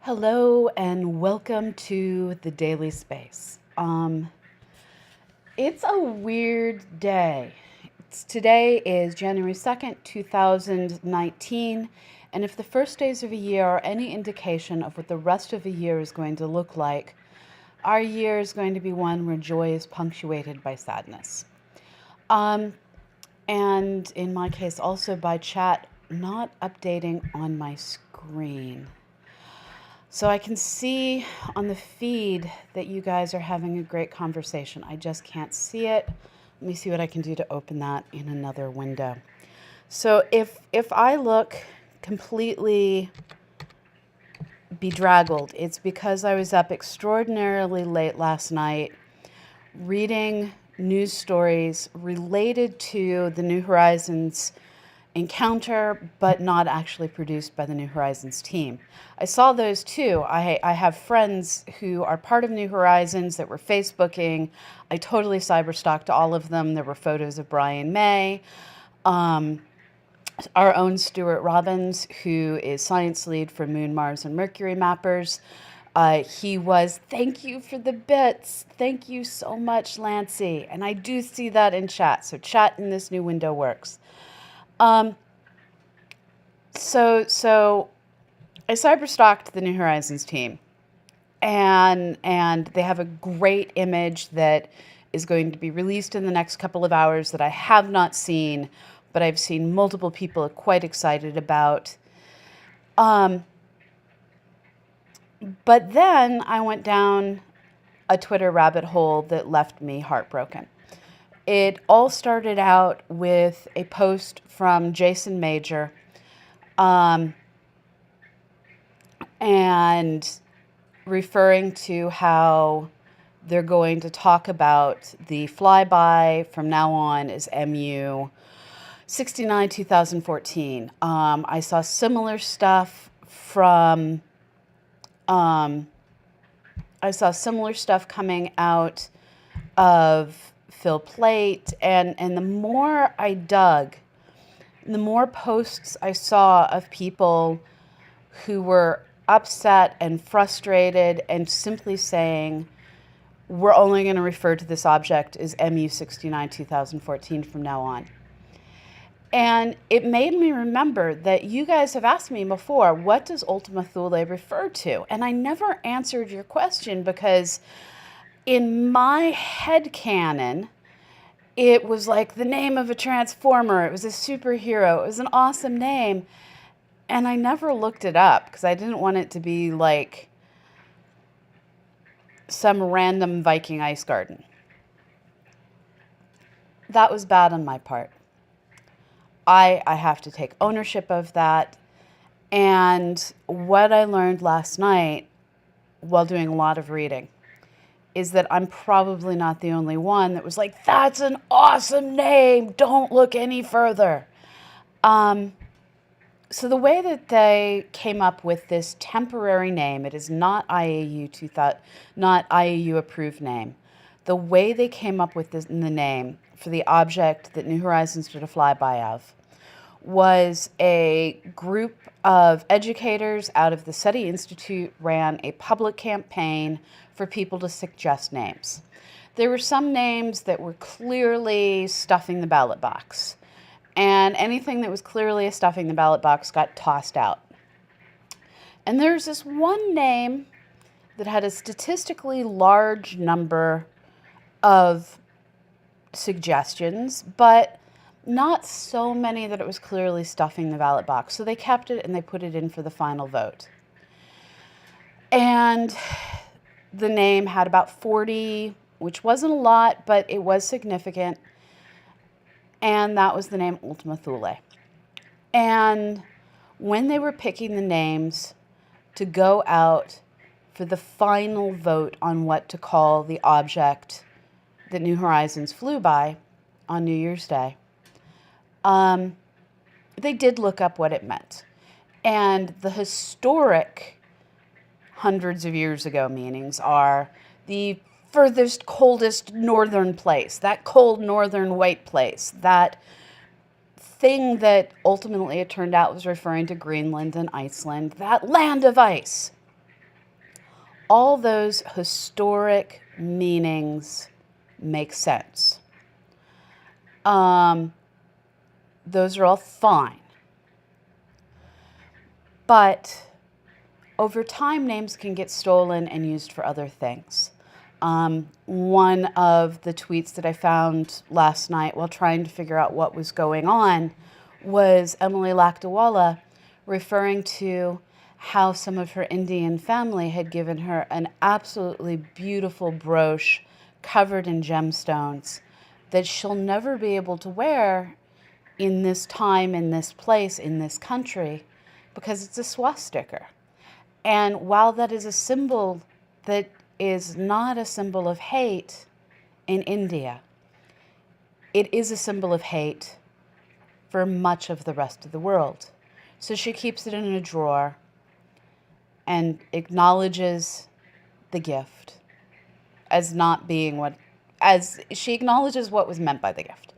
Hello and welcome to the Daily Space. It's a weird day. Today is January 2nd, 2019, and if the first days of a year are any indication of what the rest of a year is going to look like, our year is going to be one where joy is punctuated by sadness. And in my case, also by chat not updating on my screen. So I can see on the feed that you guys are having a great conversation. I just can't see it. Let me see what I can do to open that in another window. So if I look completely bedraggled, it's because I was up extraordinarily late last night reading news stories related to the New Horizons encounter, but not actually produced by the New Horizons team. I saw those too. I have friends who are part of New Horizons that were Facebooking. I totally cyberstalked all of them. There were photos of Brian May. Our own Stuart Robbins, who is science lead for Moon, Mars, and Mercury mappers. He was, thank you for the bits. Thank you so much, Lancy. And I do see that in chat. So chat in this new window works. So I cyberstalked the New Horizons team, and they have a great image that is going to be released in the next couple of hours that I have not seen, but I've seen multiple people quite excited about. But then I went down a Twitter rabbit hole that left me heartbroken. It all started out with a post from Jason Major, and referring to how they're going to talk about the flyby from now on as MU 69 2014. I saw similar stuff from coming out of Phil Plait, and the more I dug, the more posts I saw of people who were upset and frustrated and simply saying, we're only going to refer to this object as MU 69 2014 from now on. And it made me remember that you guys have asked me before, what does Ultima Thule refer to? And I never answered your question because in my headcanon, it was like the name of a transformer. It was a superhero. It was an awesome name. And I never looked it up because I didn't want it to be like some random Viking ice garden. That was bad on my part. I have to take ownership of that. And what I learned last night while doing a lot of reading is that I'm probably not the only one that was like, that's an awesome name. Don't look any further. So the way that they came up with this temporary name, it is not not IAU approved name. The way they came up with the name for the object that New Horizons did a flyby of was a group of educators out of the SETI Institute ran a public campaign for people to suggest names. There were some names that were clearly stuffing the ballot box, and anything that was clearly a stuffing the ballot box got tossed out. And there's this one name that had a statistically large number of suggestions, but not so many that it was clearly stuffing the ballot box. So they kept it and they put it in for the final vote. And the name had about 40, which wasn't a lot, but it was significant. And that was the name Ultima Thule. And when they were picking the names to go out for the final vote on what to call the object that New Horizons flew by on New Year's Day, they did look up what it meant. And the historic hundreds of years ago meanings are the furthest, coldest northern place, that cold northern white place, that thing that ultimately it turned out was referring to Greenland and Iceland, that land of ice. All those historic meanings make sense. Those are all fine. But over time, names can get stolen and used for other things. One of the tweets that I found last night while trying to figure out what was going on was Emily Lakdawala referring to how some of her Indian family had given her an absolutely beautiful brooch covered in gemstones that she'll never be able to wear in this time, in this place, in this country, because it's a swastika. And while that is a symbol that is not a symbol of hate in India, it is a symbol of hate for much of the rest of the world. So she keeps it in a drawer and acknowledges the gift as not being what, as she acknowledges what was meant by the gift.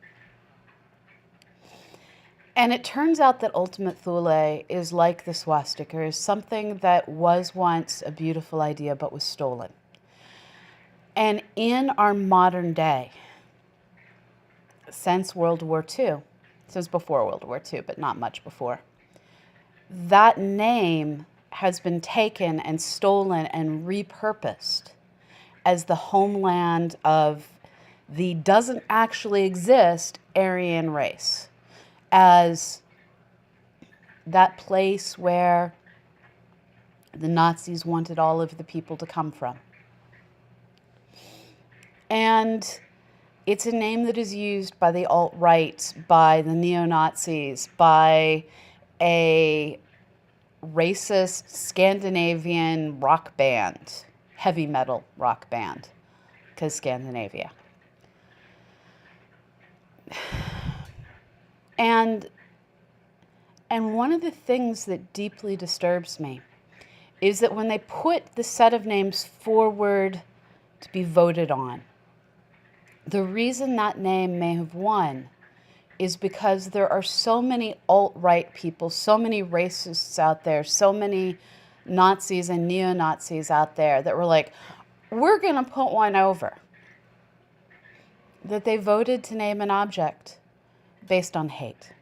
And it turns out that Ultima Thule is like the swastika, is something that was once a beautiful idea but was stolen. And in our modern day, since World War II, since before World War II, but not much before, that name has been taken and stolen and repurposed as the homeland of the doesn't actually exist Aryan race, as that place where the Nazis wanted all of the people to come from. And it's a name that is used by the alt-right, by the neo-Nazis, by a racist Scandinavian rock band, heavy metal rock band, because Scandinavia. And one of the things that deeply disturbs me is that when they put the set of names forward to be voted on, the reason that name may have won is because there are so many alt-right people, so many racists out there, so many Nazis and neo-Nazis out there that were like, we're going to put one over, that they voted to name an object based on hate.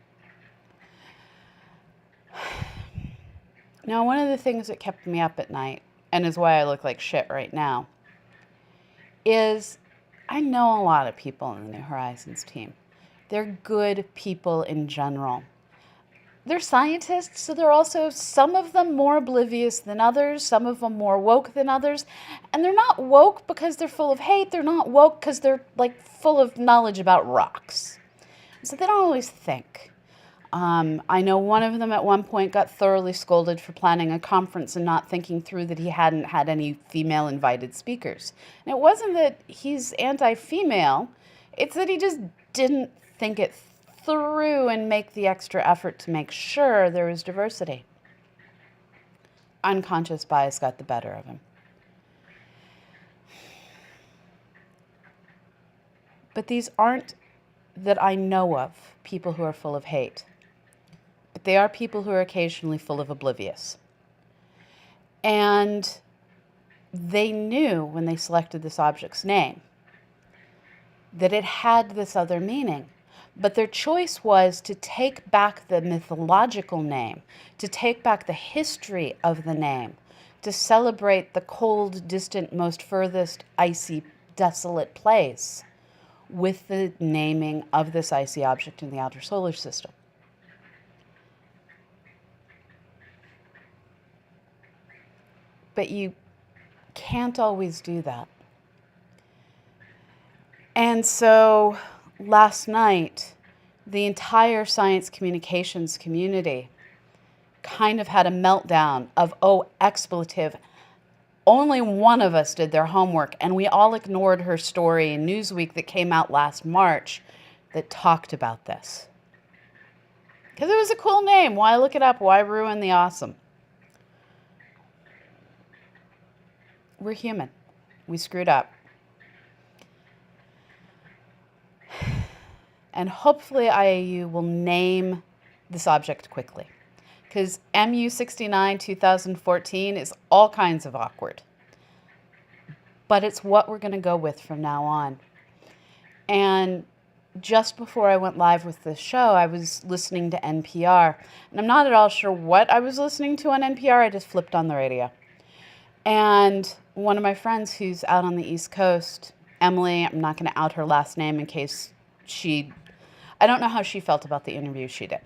Now, one of the things that kept me up at night, and is why I look like shit right now, is I know a lot of people in the New Horizons team. They're good people in general. They're scientists, so they're also, some of them more oblivious than others, some of them more woke than others. And they're not woke because they're full of hate. They're not woke because they're like full of knowledge about rocks. So they don't always think. I know one of them at one point got thoroughly scolded for planning a conference and not thinking through that he hadn't had any female invited speakers. And it wasn't that he's anti-female, it's that he just didn't think it through and make the extra effort to make sure there was diversity. Unconscious bias got the better of him. But these aren't, that I know of, people who are full of hate. But they are people who are occasionally full of oblivious. And they knew when they selected this object's name that it had this other meaning. But their choice was to take back the mythological name, to take back the history of the name, to celebrate the cold, distant, most furthest, icy, desolate place with the naming of this icy object in the outer solar system. But you can't always do that. And so last night, the entire science communications community kind of had a meltdown of, oh, expletive. Only one of us did their homework, and we all ignored her story in Newsweek that came out last March that talked about this. Because it was a cool name. Why look it up? Why ruin the awesome? We're human. We screwed up. And hopefully IAU will name this object quickly. Because MU69 2014 is all kinds of awkward. But it's what we're going to go with from now on. And just before I went live with this show, I was listening to NPR. And I'm not at all sure what I was listening to on NPR. I just flipped on the radio. And one of my friends who's out on the East Coast, Emily, I'm not going to out her last name in case I don't know how she felt about the interview she did.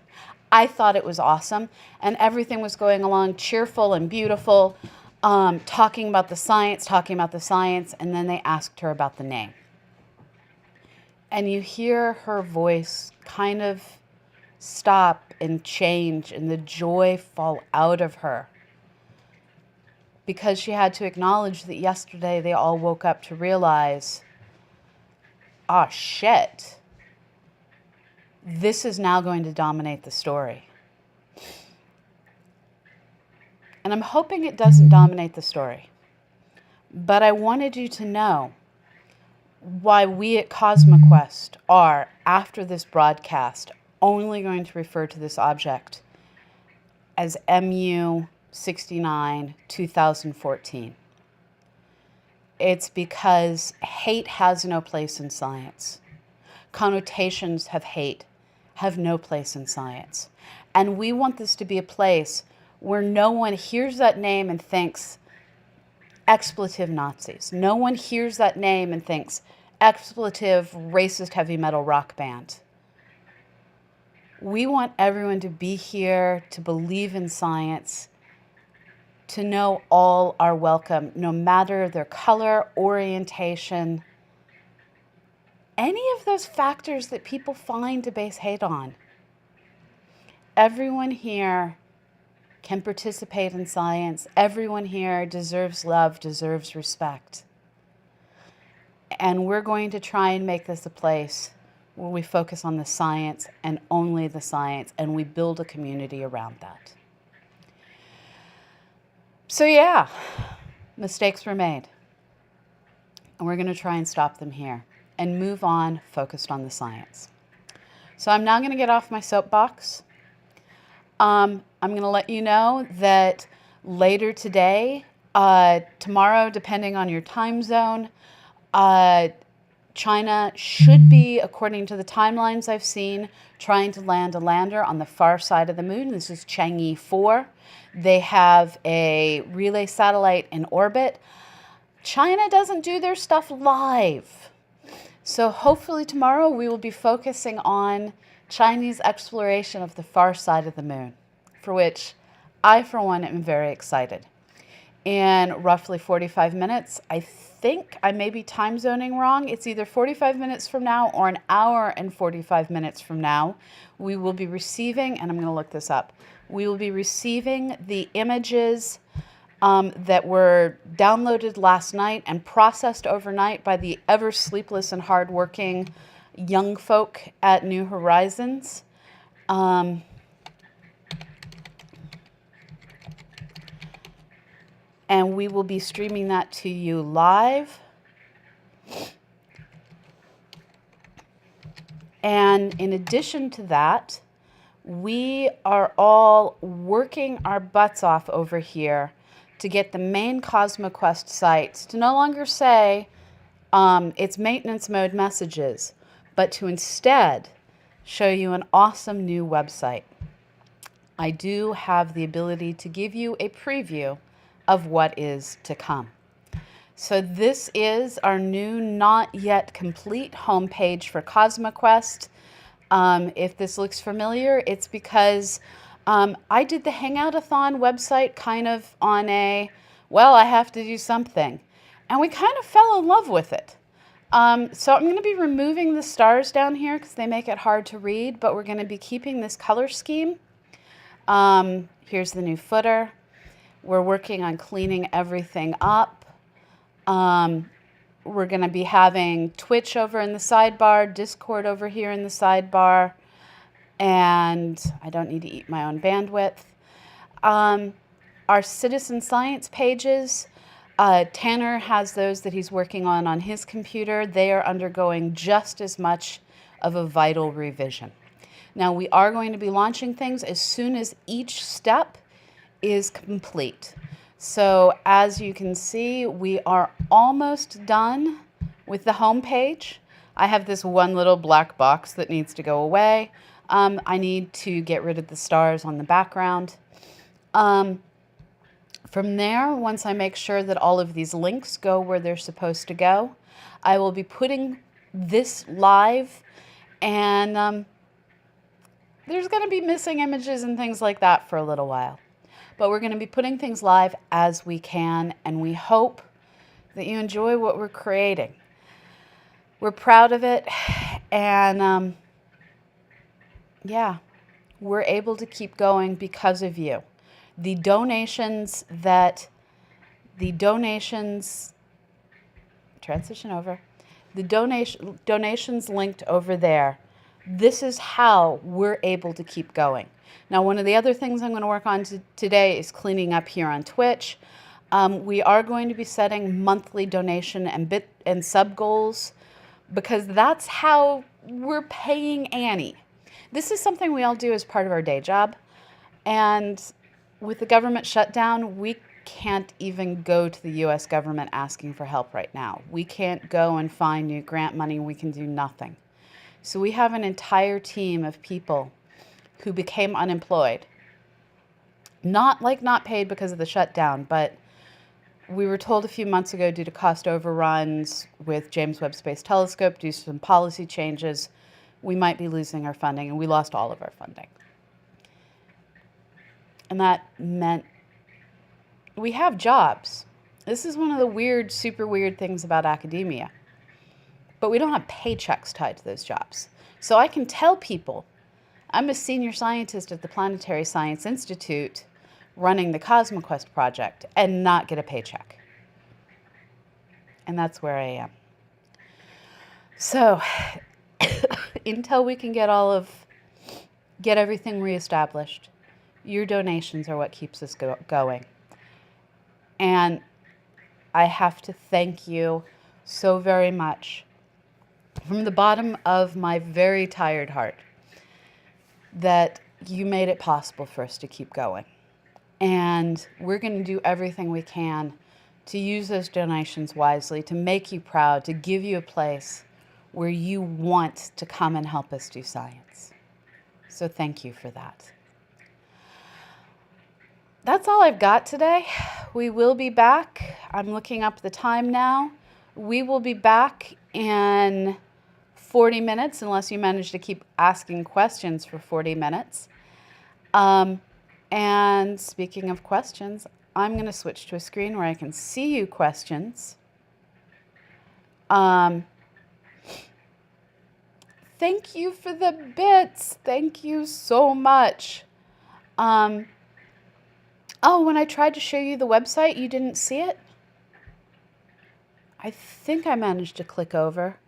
I thought it was awesome, and everything was going along cheerful and beautiful, talking about the science, and then they asked her about the name. And you hear her voice kind of stop and change, and the joy fall out of her. Because she had to acknowledge that yesterday they all woke up to realize, ah, shit. This is now going to dominate the story. And I'm hoping it doesn't dominate the story. But I wanted you to know why we at CosmoQuest are, after this broadcast, only going to refer to this object as MU69 2014. It's because hate has no place in science. Connotations of hate have no place in science. And we want this to be a place where no one hears that name and thinks expletive Nazis. No one hears that name and thinks expletive racist heavy metal rock band. We want everyone to be here, to believe in science, to know all are welcome, no matter their color, orientation, any of those factors that people find to base hate on. Everyone here can participate in science. Everyone here deserves love, deserves respect. And we're going to try and make this a place where we focus on the science and only the science, and we build a community around that. So yeah, mistakes were made. And we're going to try and stop them here and move on focused on the science. So I'm now going to get off my soapbox. I'm going to let you know that later today, tomorrow, depending on your time zone, China should be, according to the timelines I've seen, trying to land a lander on the far side of the moon. This is Chang'e 4. They have a relay satellite in orbit. China doesn't do their stuff live. So hopefully tomorrow we will be focusing on Chinese exploration of the far side of the moon, for which I, for one, am very excited. In roughly 45 minutes, I think I may be time zoning wrong. It's either 45 minutes from now or an hour and 45 minutes from now. We will be receiving, and I'm going to look this up, we will be receiving the images that were downloaded last night and processed overnight by the ever sleepless and hardworking young folk at New Horizons. And we will be streaming that to you live. And in addition to that, we are all working our butts off over here to get the main CosmoQuest sites to no longer say it's maintenance mode messages, but to instead show you an awesome new website. I do have the ability to give you a preview of what is to come. So this is our new, not yet complete homepage for CosmoQuest. If this looks familiar, it's because I did the Hangout-a-thon website kind of on a, well, I have to do something. And we kind of fell in love with it. So I'm going to be removing the stars down here because they make it hard to read, but we're going to be keeping this color scheme. Here's the new footer. We're working on cleaning everything up. We're going to be having Twitch over in the sidebar, Discord over here in the sidebar, and I don't need to eat my own bandwidth. Our citizen science pages, Tanner has those that he's working on his computer. They are undergoing just as much of a vital revision. Now, we are going to be launching things as soon as each step is complete. So as you can see, we are almost done with the home page. I have this one little black box that needs to go away. I need to get rid of the stars on the background. From there, once I make sure that all of these links go where they're supposed to go, I will be putting this live, and there's going to be missing images and things like that for a little while. But we're going to be putting things live as we can, and we hope that you enjoy what we're creating. We're proud of it, and yeah, we're able to keep going because of you. The donations, transition over, the donations linked over there, this is how we're able to keep going. Now, one of the other things I'm going to work on today is cleaning up here on Twitch. We are going to be setting monthly donation and bit and sub goals because that's how we're paying Annie. This is something we all do as part of our day job. And with the government shutdown, we can't even go to the U.S. government asking for help right now. We can't go and find new grant money. We can do nothing. So we have an entire team of people who became unemployed. Not paid because of the shutdown, but we were told a few months ago due to cost overruns with James Webb Space Telescope, due to some policy changes, we might be losing our funding, and we lost all of our funding. And that meant we have jobs. This is one of the weird, super weird things about academia. But we don't have paychecks tied to those jobs. So I can tell people, I'm a senior scientist at the Planetary Science Institute running the CosmoQuest project and not get a paycheck. And that's where I am. So until we can get everything reestablished, your donations are what keeps us going. And I have to thank you so very much from the bottom of my very tired heart that you made it possible for us to keep going. And we're going to do everything we can to use those donations wisely, to make you proud, to give you a place where you want to come and help us do science. So thank you for that. That's all I've got today. We will be back. I'm looking up the time now. We will be back in 40 minutes, unless you manage to keep asking questions for 40 minutes. And speaking of questions, I'm going to switch to a screen where I can see you questions. Thank you for the bits. Thank you so much. Oh, when I tried to show you the website, you didn't see it? I think I managed to click over.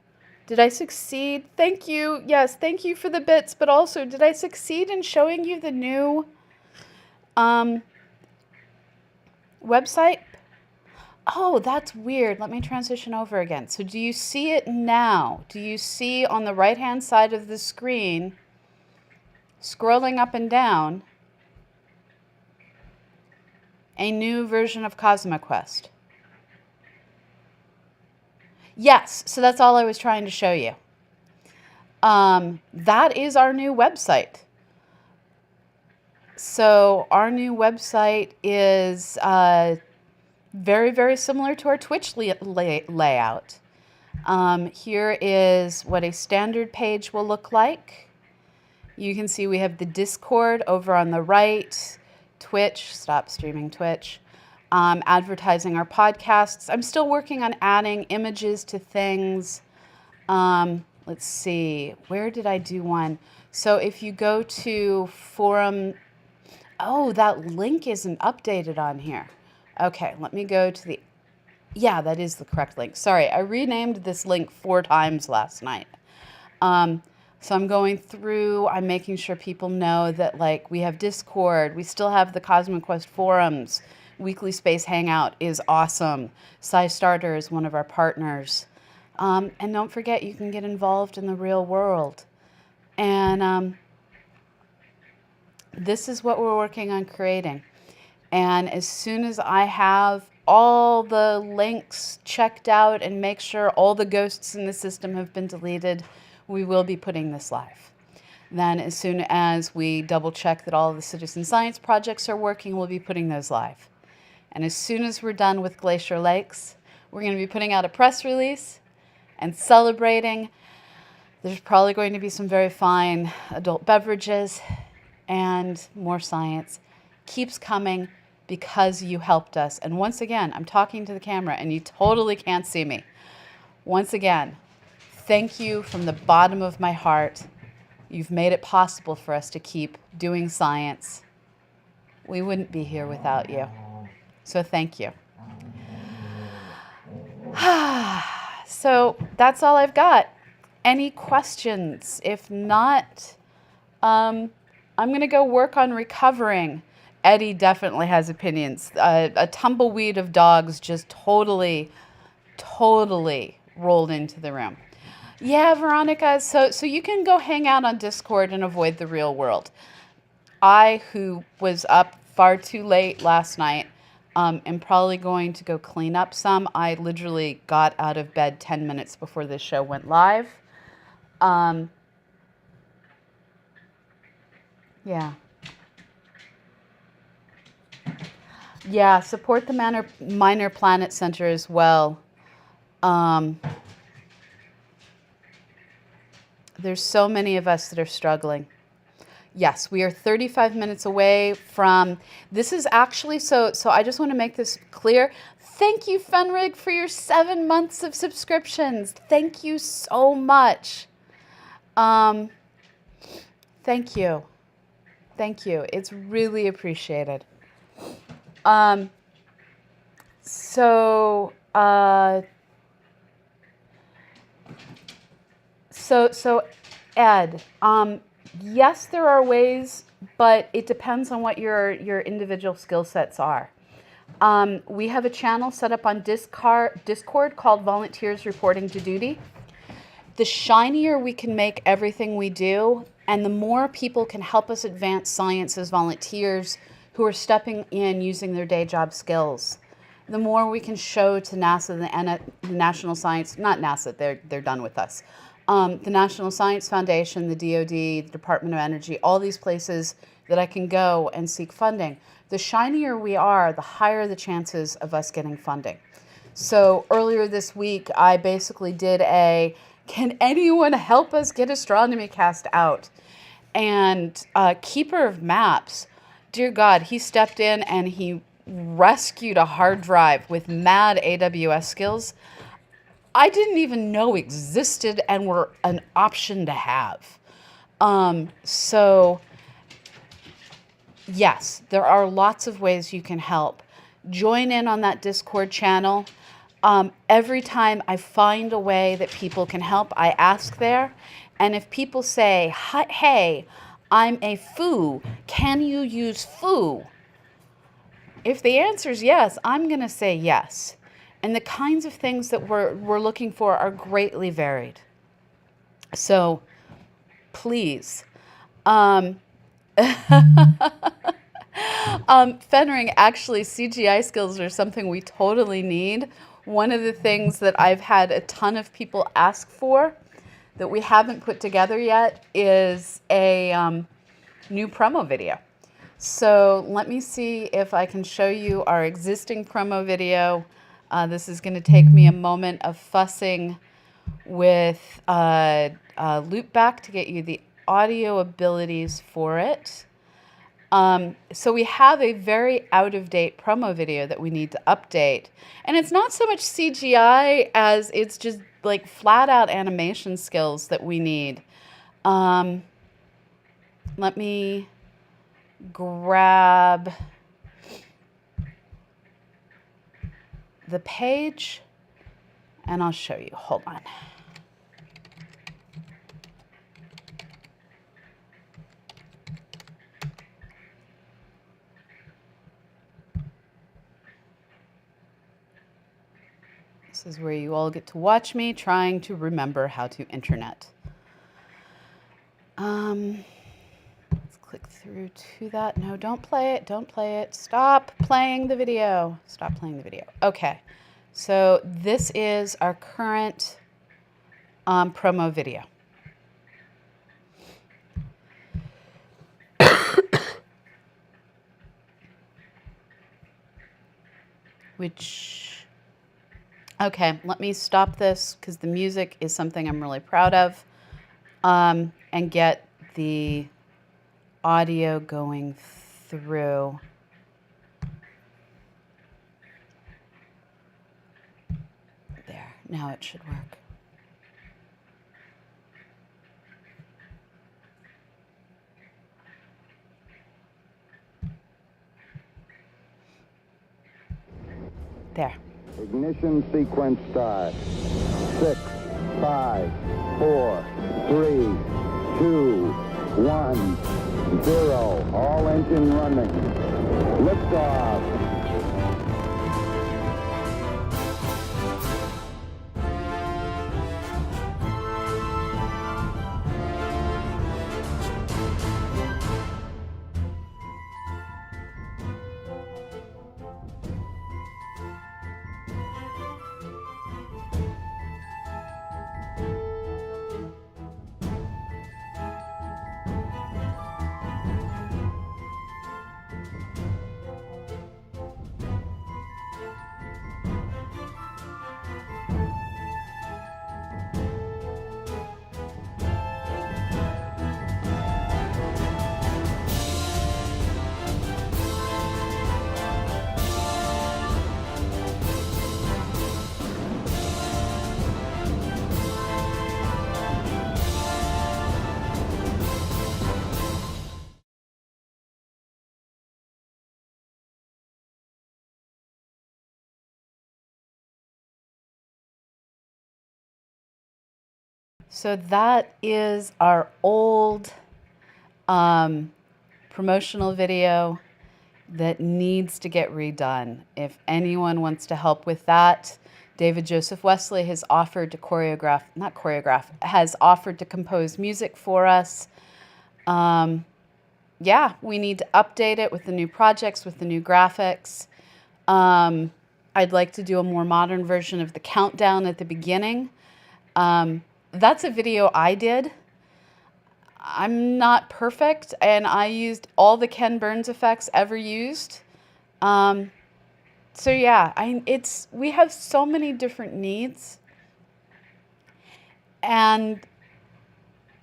Did I succeed? Thank you. Yes, thank you for the bits, but also, did I succeed in showing you the new website? Oh, that's weird. Let me transition over again. So do you see it now? Do you see on the right-hand side of the screen, scrolling up and down, a new version of CosmoQuest? Yes, so that's all I was trying to show you. That is our new website. So our new website is very, very similar to our Twitch layout. Here is what a standard page will look like. You can see we have the Discord over on the right, Twitch, stop streaming Twitch, advertising our podcasts. I'm still working on adding images to things. Let's see, where did I do one? So if you go to forum, oh, that link isn't updated on here. Okay, let me go to the, yeah, that is the correct link. Sorry, I renamed this link 4 times last night. So I'm going through, I'm making sure people know that, like, we have Discord, we still have the CosmoQuest forums, Weekly Space Hangout is awesome, SciStarter is one of our partners. And don't forget, you can get involved in the real world. And this is what we're working on creating. And as soon as I have all the links checked out and make sure all the ghosts in the system have been deleted, we will be putting this live. Then as soon as we double check that all of the citizen science projects are working, we'll be putting those live. And as soon as we're done with Glacier Lakes, we're going to be putting out a press release and celebrating. There's probably going to be some very fine adult beverages and more science. Keeps coming because you helped us. And once again, I'm talking to the camera and you totally can't see me. Once again, thank you from the bottom of my heart. You've made it possible for us to keep doing science. We wouldn't be here without you. So thank you. So that's all I've got. Any questions? If not, I'm going to go work on recovering. Eddie definitely has opinions. A tumbleweed of dogs just totally rolled into the room. Yeah, Veronica, so you can go hang out on Discord and avoid the real world. I, who was up far too late last night, am probably going to go clean up some. I literally got out of bed 10 minutes before this show went live. Yeah. Yeah, support the Minor Planet Center as well. There's so many of us that are struggling. Yes, we are 35 minutes away from, this is actually, so I just want to make this clear. Thank you, Fenrig, for your 7 months of subscriptions. Thank you so much. Thank you. Thank you. It's really appreciated. So Ed, yes, there are ways, but it depends on what your individual skill sets are. We have a channel set up on Discord called Volunteers Reporting to Duty. The shinier we can make everything we do, and the more people can help us advance science as volunteers who are stepping in using their day job skills, the more we can show to NASA, the National Science, not NASA, they're done with us, the National Science Foundation, the DoD, the Department of Energy, all these places that I can go and seek funding. The shinier we are, the higher the chances of us getting funding. So earlier this week, I basically did a, can anyone help us get Astronomy Cast out? And Keeper of Maps, dear God, he stepped in and he rescued a hard drive with mad AWS skills I didn't even know existed and were an option to have. So yes, there are lots of ways you can help. Join in on that Discord channel. Every time I find a way that people can help, I ask there. And if people say, hey, I'm a foo, can you use foo? If the answer is yes, I'm going to say yes. And the kinds of things that we're looking for are greatly varied. So please. Fenring, actually, CGI skills are something we totally need. One of the things that I've had a ton of people ask for that we haven't put together yet is a new promo video. So let me see if I can show you our existing promo video. This is going to take me a moment of fussing with Loopback to get you the audio abilities for it. So we have a very out-of-date promo video that we need to update. And it's not so much CGI as it's just like flat-out animation skills that we need. Let me grab the page and I'll show you. Hold on. This is where you all get to watch me trying to remember how to internet. Let's click through to that. No, don't play it. Don't play it. Stop playing the video. Stop playing the video. Okay. So this is our current promo video. Okay, let me stop this because the music is something I'm really proud of, and get the audio going through. There, now it should work. There. Ignition sequence start. 6, 5, 4, 3, 2, 1, 0. All engine running. Liftoff. So that is our old promotional video that needs to get redone. If anyone wants to help with that, David Joseph Wesley has offered to has offered to compose music for us. Yeah, we need to update it with the new projects, with the new graphics. I'd like to do a more modern version of the countdown at the beginning. That's a video I did. I'm not perfect, and I used all the Ken Burns effects ever used. So yeah, we have so many different needs, and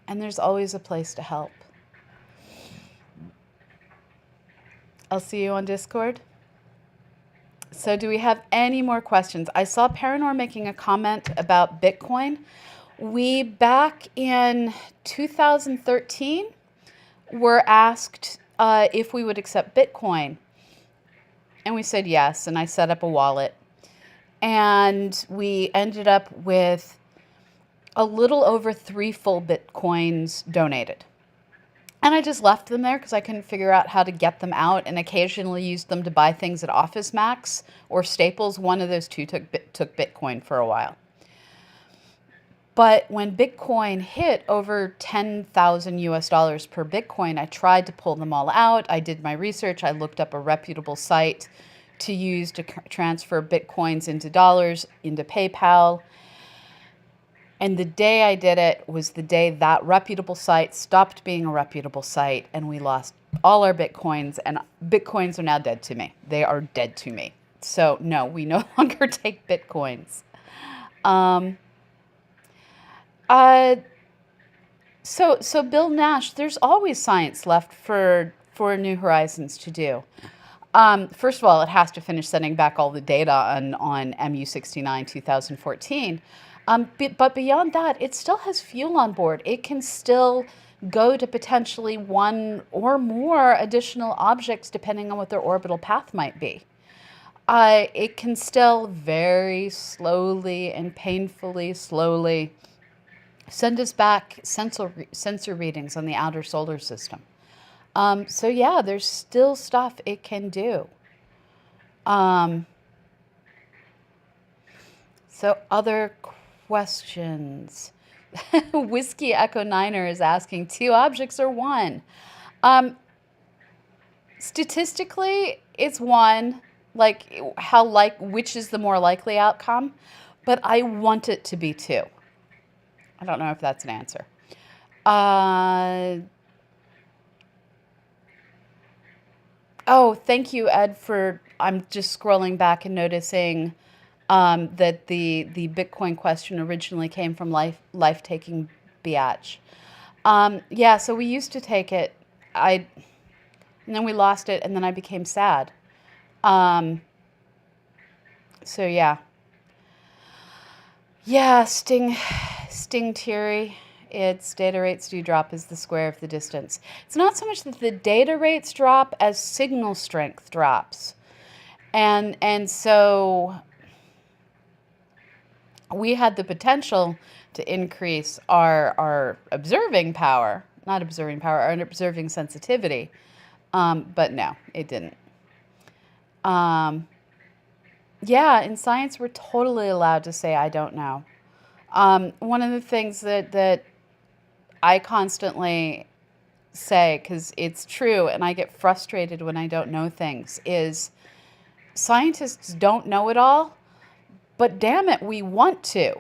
there's always a place to help. I'll see you on Discord. So do we have any more questions? I saw Paranor making a comment about Bitcoin. We, back in 2013, were asked if we would accept Bitcoin. And we said yes, and I set up a wallet. And we ended up with a little over 3 full Bitcoins donated. And I just left them there because I couldn't figure out how to get them out, and occasionally used them to buy things at Office Max or Staples. One of those two took Bitcoin for a while. But when Bitcoin hit over 10,000 US dollars per Bitcoin, I tried to pull them all out. I did my research. I looked up a reputable site to use to transfer Bitcoins into dollars, into PayPal. And the day I did it was the day that reputable site stopped being a reputable site, and we lost all our Bitcoins, and Bitcoins are now dead to me. They are dead to me. So no, we no longer take Bitcoins. Um, uh, so Bill Nash, there's always science left for New Horizons to do. First of all, it has to finish sending back all the data on MU69 2014. But beyond that, it still has fuel on board. It can still go to potentially one or more additional objects depending on what their orbital path might be. It can still very slowly and painfully slowly send us back sensor readings on the outer solar system. So yeah, there's still stuff it can do. So other questions. Whiskey Echo Niner is asking, 2 objects or 1? Statistically, it's 1. Which is the more likely outcome? But I want it to be 2. I don't know if that's an answer. Oh, thank you, Ed, I'm just scrolling back and noticing that the Bitcoin question originally came from Life Taking Biatch. Yeah, so we used to take it. And then we lost it, and then I became sad. So yeah. Yeah, Sting Theory. Its data rates do drop as the square of the distance. It's not so much that the data rates drop as signal strength drops. And so we had the potential to increase our observing power, not observing power, our observing sensitivity. But no, it didn't. Yeah, in science, we're totally allowed to say, I don't know. One of the things that I constantly say, because it's true and I get frustrated when I don't know things, is scientists don't know it all, but damn it, we want to.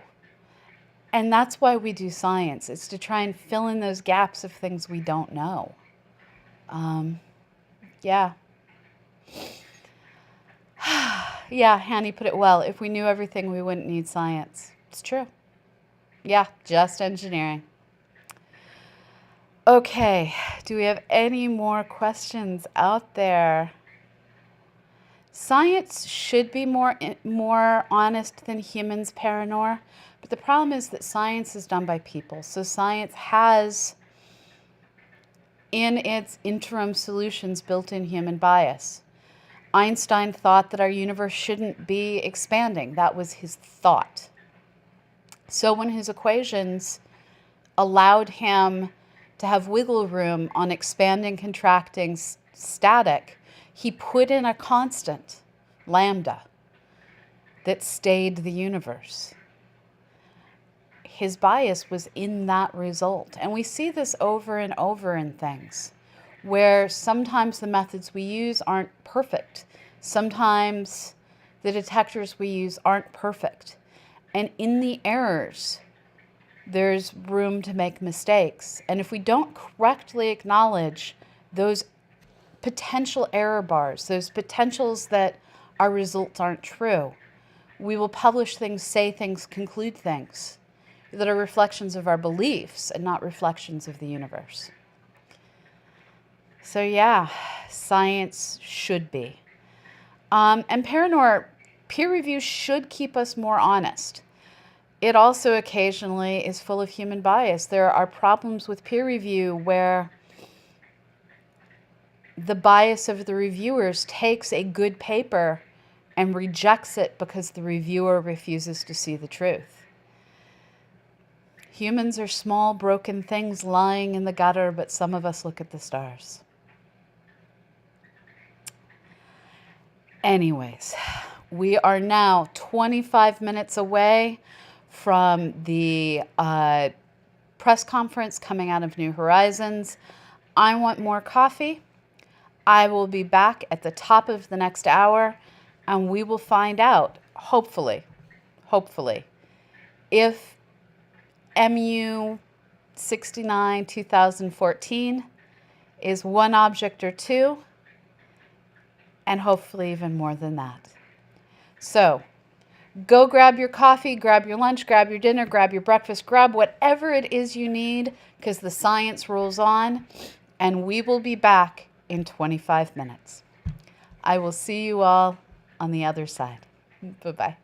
And that's why we do science. It's to try and fill in those gaps of things we don't know. Yeah. Yeah, Hanny put it well. If we knew everything, we wouldn't need science. It's true. Yeah, just engineering. Okay, do we have any more questions out there? Science should be more honest than humans, Paranor, but the problem is that science is done by people. So science has, in its interim solutions, built-in human bias. Einstein thought that our universe shouldn't be expanding. That was his thought. So when his equations allowed him to have wiggle room on expanding, contracting, static, he put in a constant, lambda, that stayed the universe. His bias was in that result. And we see this over and over in things, where sometimes the methods we use aren't perfect. Sometimes the detectors we use aren't perfect. And in the errors, there's room to make mistakes. And if we don't correctly acknowledge those potential error bars, those potentials that our results aren't true, we will publish things, say things, conclude things that are reflections of our beliefs and not reflections of the universe. So yeah, science should be. And Paranor, peer review should keep us more honest. It also occasionally is full of human bias. There are problems with peer review where the bias of the reviewers takes a good paper and rejects it because the reviewer refuses to see the truth. Humans are small, broken things lying in the gutter, but some of us look at the stars. Anyways, we are now 25 minutes away from the press conference coming out of New Horizons. I want more coffee. I will be back at the top of the next hour, and we will find out, hopefully, if MU 69 2014 is one object or two, and hopefully even more than that. So go grab your coffee, grab your lunch, grab your dinner, grab your breakfast, grab whatever it is you need, because the science rolls on, and we will be back in 25 minutes. I will see you all on the other side. Bye-bye.